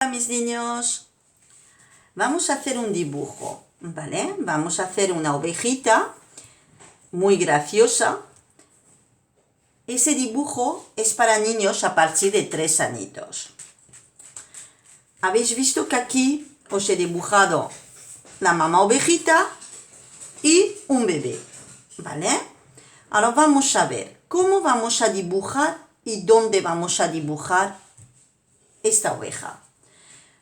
Hola mis niños, vamos a hacer un dibujo, ¿vale? Vamos a hacer una ovejita muy graciosa. Ese dibujo es para niños a partir de 3 añitos. Habéis visto que aquí os he dibujado la mamá ovejita y un bebé, ¿vale? Ahora vamos a ver cómo vamos a dibujar y dónde vamos a dibujar esta oveja.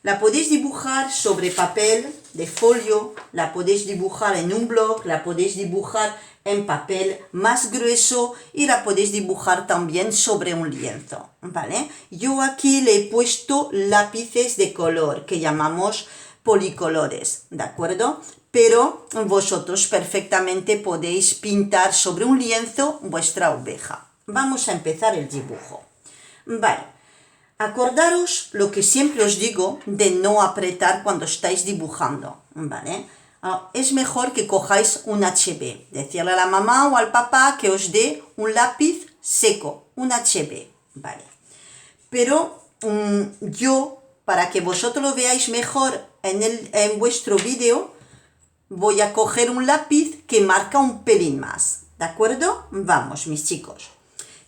La podéis dibujar sobre papel de folio, la podéis dibujar en un bloc, la podéis dibujar en papel más grueso y la podéis dibujar también sobre un lienzo, ¿vale? Yo aquí le he puesto lápices de color que llamamos policolores, ¿de acuerdo? Pero vosotros perfectamente podéis pintar sobre un lienzo vuestra oveja. Vamos a empezar el dibujo. Vale. Acordaros lo que siempre os digo de no apretar cuando estáis dibujando, ¿vale? Es mejor que cojáis un HB, decirle a la mamá o al papá que os dé un lápiz seco, un HB, ¿vale? Pero yo, para que vosotros lo veáis mejor en vuestro vídeo, voy a coger un lápiz que marca un pelín más, ¿de acuerdo? Vamos, mis chicos.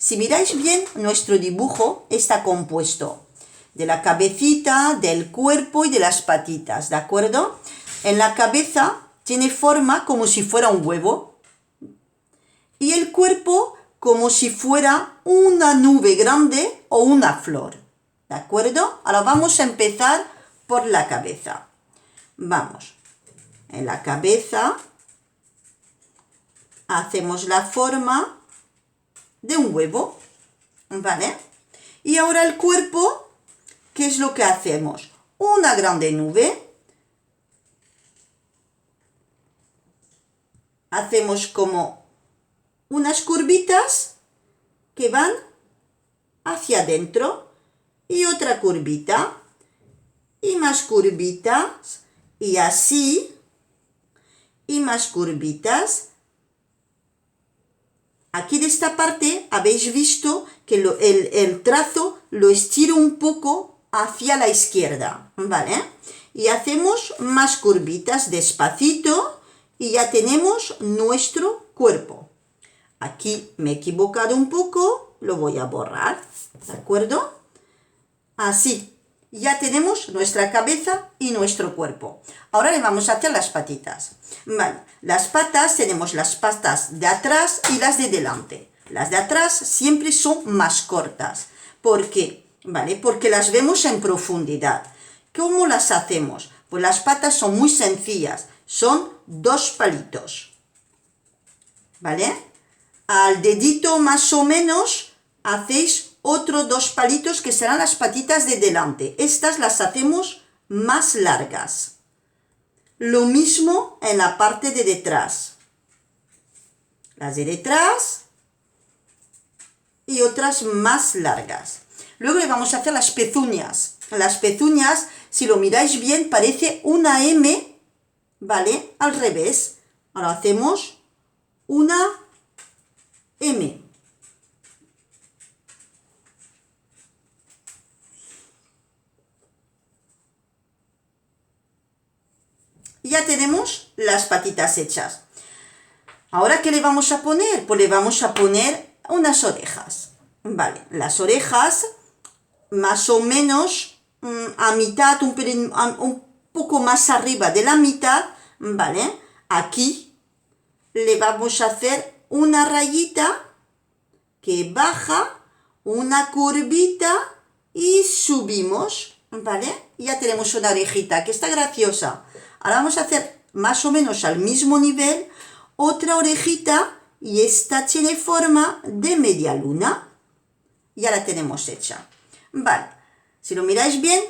Si miráis bien, nuestro dibujo está compuesto de la cabecita, del cuerpo y de las patitas, ¿de acuerdo? En la cabeza tiene forma como si fuera un huevo y el cuerpo como si fuera una nube grande o una flor, ¿de acuerdo? Ahora vamos a empezar por la cabeza. Vamos, en la cabeza hacemos la forma de un huevo, ¿vale? Y ahora el cuerpo, ¿qué es lo que hacemos? Una grande nube. Hacemos como unas curvitas que van hacia adentro y otra curvita y más curvitas y así y más curvitas. Aquí de esta parte habéis visto que el trazo lo estiro un poco hacia la izquierda, ¿vale? Y hacemos más curvitas despacito y ya tenemos nuestro cuerpo. Aquí me he equivocado un poco, lo voy a borrar, ¿de acuerdo? Así, ya tenemos nuestra cabeza y nuestro cuerpo. Ahora le vamos a hacer las patitas. Vale, las patas, tenemos las patas de atrás y las de delante. Las de atrás siempre son más cortas. ¿Por qué? Vale, porque las vemos en profundidad. ¿Cómo las hacemos? Pues las patas son muy sencillas. Son 2 palitos. ¿Vale? Al dedito más o menos hacéis otros 2 palitos que serán las patitas de delante. Estas las hacemos más largas. Lo mismo en la parte de detrás. Las de detrás y otras más largas. Luego le vamos a hacer las pezuñas. Las pezuñas, si lo miráis bien, parece una M, ¿vale? Al revés. Ahora hacemos una M. Ya tenemos las patitas hechas. Ahora, ¿qué le vamos a poner? Pues le vamos a poner unas orejas. Vale, las orejas más o menos a mitad, un poco más arriba de la mitad, ¿vale? Aquí le vamos a hacer una rayita que baja, una curvita y subimos, ¿vale? Ya tenemos una orejita que está graciosa. Ahora vamos a hacer más o menos al mismo nivel otra orejita y esta tiene forma de media luna. Ya la tenemos hecha. Vale, si lo miráis bien,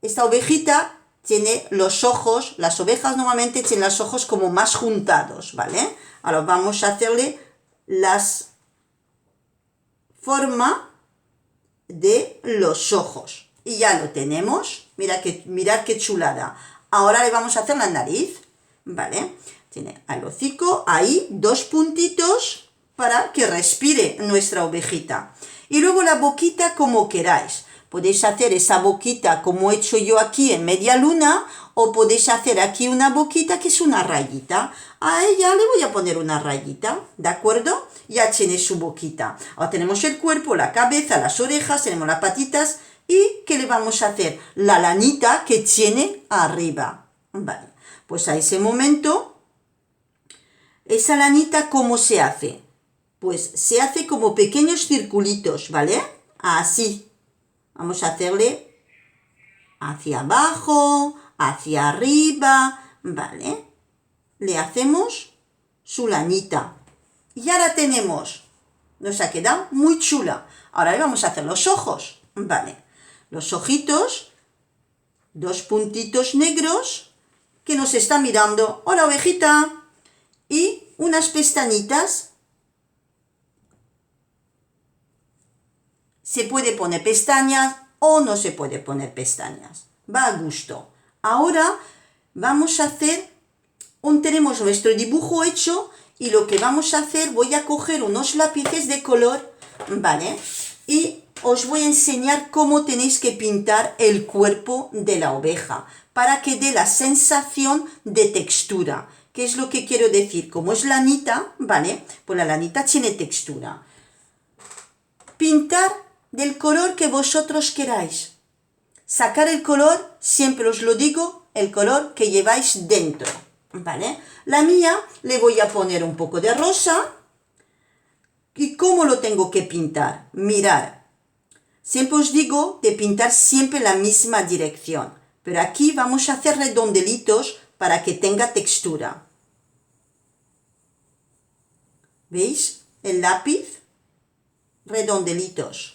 esta ovejita tiene los ojos, las ovejas normalmente tienen los ojos como más juntados, ¿vale? Ahora vamos a hacerle las forma de los ojos. Y ya lo tenemos. Mirad qué chulada. Ahora le vamos a hacer la nariz, ¿vale? Tiene al hocico, ahí 2 puntitos para que respire nuestra ovejita. Y luego la boquita como queráis. Podéis hacer esa boquita como he hecho yo aquí en media luna, o podéis hacer aquí una boquita que es una rayita. A ella le voy a poner una rayita, ¿de acuerdo? Ya tiene su boquita. Ahora tenemos el cuerpo, la cabeza, las orejas, tenemos las patitas. ¿Y qué le vamos a hacer? La lanita que tiene arriba. Vale, pues a ese momento, esa lanita, ¿cómo se hace? Pues se hace como pequeños circulitos, ¿vale? Así. Vamos a hacerle hacia abajo, hacia arriba, ¿vale? Le hacemos su lanita. Y ahora tenemos, nos ha quedado muy chula. Ahora le vamos a hacer los ojos, ¿vale? Los ojitos, dos puntitos negros que nos está mirando. Hola, ovejita. Y unas pestañitas. Se puede poner pestañas o no se puede poner pestañas. Va a gusto. Ahora vamos a hacer, tenemos nuestro dibujo hecho y lo que vamos a hacer, voy a coger unos lápices de color, ¿vale? Y os voy a enseñar cómo tenéis que pintar el cuerpo de la oveja para que dé la sensación de textura. ¿Qué es lo que quiero decir? Como es lanita, ¿vale? Pues la lanita tiene textura. Pintar del color que vosotros queráis. Sacar el color, siempre os lo digo, el color que lleváis dentro, ¿vale? La mía le voy a poner un poco de rosa. ¿Y cómo lo tengo que pintar? Mirad, siempre os digo de pintar siempre la misma dirección, pero aquí vamos a hacer redondelitos para que tenga textura. ¿Veis? El lápiz, redondelitos.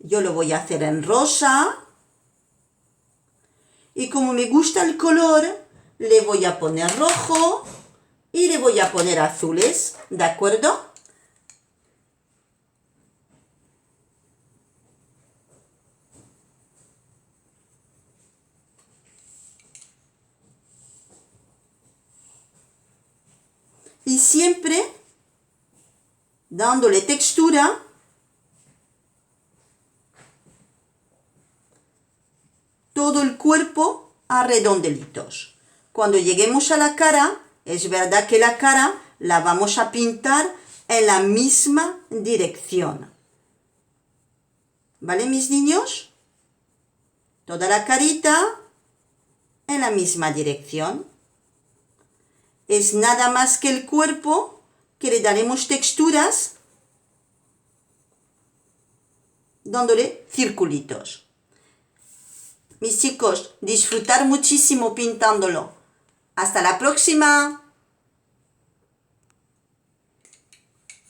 Yo lo voy a hacer en rosa. Y como me gusta el color, le voy a poner rojo y le voy a poner azules, ¿de acuerdo? Y siempre dándole textura todo el cuerpo a redondelitos. Cuando lleguemos a la cara, es verdad que la cara la vamos a pintar en la misma dirección. ¿Vale, mis niños? Toda la carita en la misma dirección. Es nada más que el cuerpo que le daremos texturas dándole circulitos. Mis chicos, disfrutar muchísimo pintándolo. ¡Hasta la próxima!